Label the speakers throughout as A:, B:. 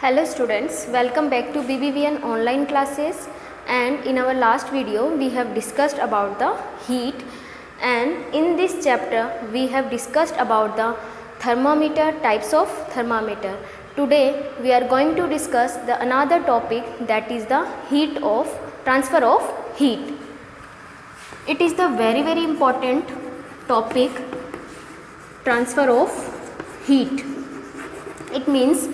A: Hello students, welcome back to BBVN online classes, and in our last video we have discussed about the heat, and in this chapter we have discussed about the thermometer, types of thermometer. Today we are going to discuss the another topic, that is the transfer of heat. It is the very important topic, transfer of heat. It means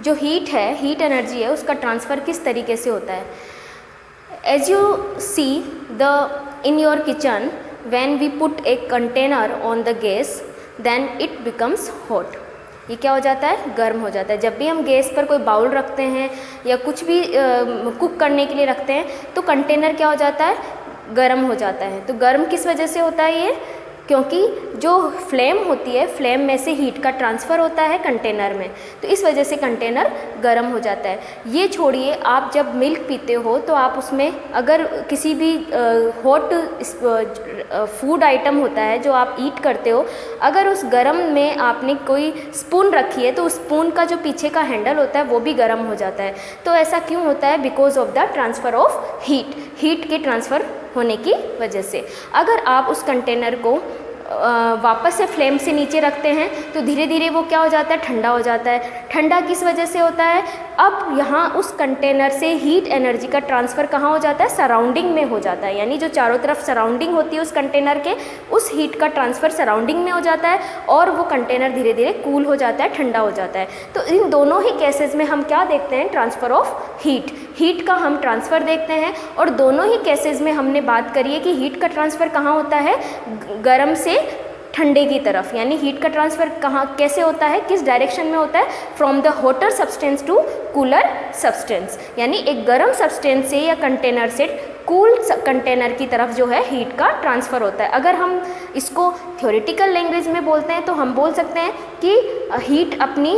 A: जो heat है, heat energy है, उसका transfer किस तरीके से होता है. As you see the in your kitchen when we put a container on the gas then it becomes hot. ये क्या हो जाता है, गर्म हो जाता है. जब भी हम गैस पर कोई बाउल रखते हैं या कुछ भी कुक करने के लिए रखते हैं तो कंटेनर क्या हो जाता है, गर्म हो जाता है. तो गर्म किस वजह से होता है ये, क्योंकि जो फ्लेम होती है, फ्लेम में से हीट का ट्रांसफ़र होता है कंटेनर में, तो इस वजह से कंटेनर गर्म हो जाता है. ये छोड़िए, आप जब मिल्क पीते हो तो आप उसमें अगर किसी भी हॉट फूड आइटम होता है जो आप ईट करते हो, अगर उस गर्म में आपने कोई स्पून रखी है तो उस स्पून का जो पीछे का हैंडल होता है वो भी गर्म हो जाता है. तो ऐसा क्यों होता है, because of the transfer of heat, heat के ट्रांसफ़र होने की वजह से. अगर आप उस कंटेनर को वापस से फ्लेम से नीचे रखते हैं तो धीरे धीरे वो क्या हो जाता है, ठंडा हो जाता है. ठंडा किस वजह से होता है, अब यहाँ उस कंटेनर से हीट एनर्जी का ट्रांसफ़र कहाँ हो जाता है, सराउंडिंग में हो जाता है. यानी जो चारों तरफ सराउंडिंग होती है उस कंटेनर के, उस हीट का ट्रांसफ़र सराउंडिंग में हो जाता है और वो कंटेनर धीरे धीरे कूल हो जाता है, ठंडा हो जाता है. तो इन दोनों ही केसेस में हम क्या देखते हैं, ट्रांसफ़र ऑफ हीट, हीट का हम ट्रांसफ़र देखते हैं. और दोनों ही केसेस में हमने बात करी है कि हीट का ट्रांसफ़र कहाँ होता है, गर्म से ठंडे की तरफ. यानी हीट का ट्रांसफ़र कहाँ कैसे होता है, किस डायरेक्शन में होता है, from the hotter substance to cooler substance. यानी एक गर्म सब्सटेंस से या कंटेनर से कूल कंटेनर की तरफ जो है हीट का ट्रांसफ़र होता है. अगर हम इसको थ्योरेटिकल लैंग्वेज में बोलते हैं तो हम बोल सकते हैं कि हीट अपनी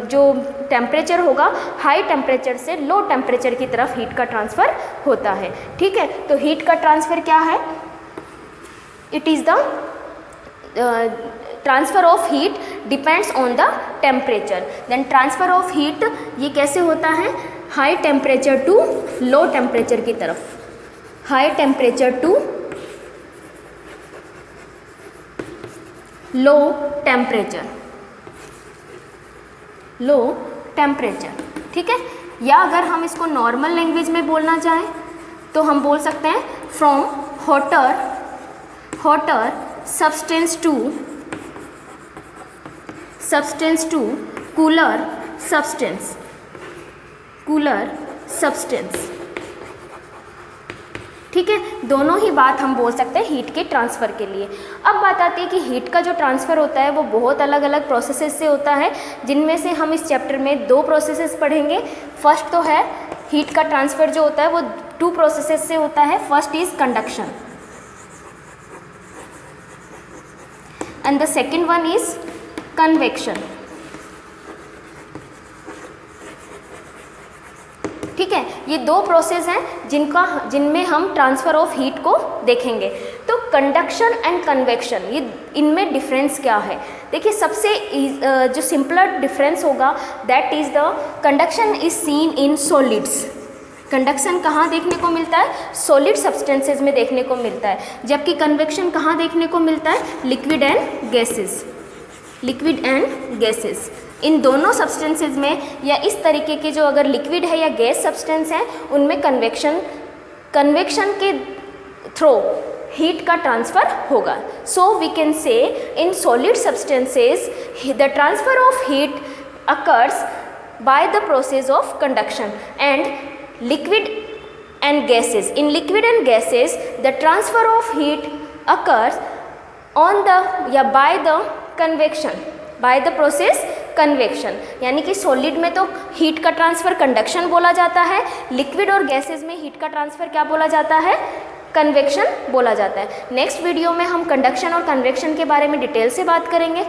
A: जो टेम्परेचर होगा, हाई टेम्परेचर से लो टेम्परेचर की तरफ हीट का ट्रांसफ़र होता है. ठीक है, तो हीट का ट्रांसफ़र क्या है, it is the transfer of heat depends on the temperature. then transfer of heat ये कैसे होता है, high temperature to low temperature की तरफ, high temperature to low temperature, low temperature. ठीक है, या अगर हम इसको नॉर्मल लैंग्वेज में बोलना चाहें तो हम बोल सकते हैं from hotter substance to cooler substance, ठीक है. दोनों ही बात हम बोल सकते हैं हीट के ट्रांसफ़र के लिए. अब बात आती है कि हीट का जो ट्रांसफ़र होता है वो बहुत अलग अलग प्रोसेसेस से होता है, जिनमें से हम इस चैप्टर में 2 प्रोसेसेस पढ़ेंगे. फर्स्ट तो है हीट का ट्रांसफ़र जो होता है वो 2 प्रोसेसेस से होता है. First is conduction and the second one is convection. ठीक है, ये 2 प्रोसेस हैं जिनमें हम ट्रांसफ़र ऑफ हीट को देखेंगे. तो कंडक्शन एंड कन्वेक्शन, ये इनमें डिफरेंस क्या है. देखिए, सबसे जो सिंपलर डिफरेंस होगा, that is the conduction is seen in solids. Conduction कहाँ देखने को मिलता है, सॉलिड सब्सटेंसेस में देखने को मिलता है, जबकि कन्वेक्शन कहाँ देखने को मिलता है, लिक्विड एंड गैसेस. इन दोनों सब्सटेंसेस में या इस तरीके के जो अगर लिक्विड है या गैस सब्सटेंस हैं उनमें कन्वेक्शन के थ्रू हीट का ट्रांसफ़र होगा. सो we can say in solid substances the transfer of heat occurs by the process of conduction. And liquid and gases, in liquid and gases the transfer of heat occurs on the या by the convection, by the process convection. यानी कि solid में तो heat का transfer conduction बोला जाता है, liquid और गैसेस में हीट का ट्रांसफ़र क्या बोला जाता है, कन्वेक्शन बोला जाता है. नेक्स्ट वीडियो में हम कंडक्शन और कन्वेक्शन के बारे में डिटेल से बात करेंगे.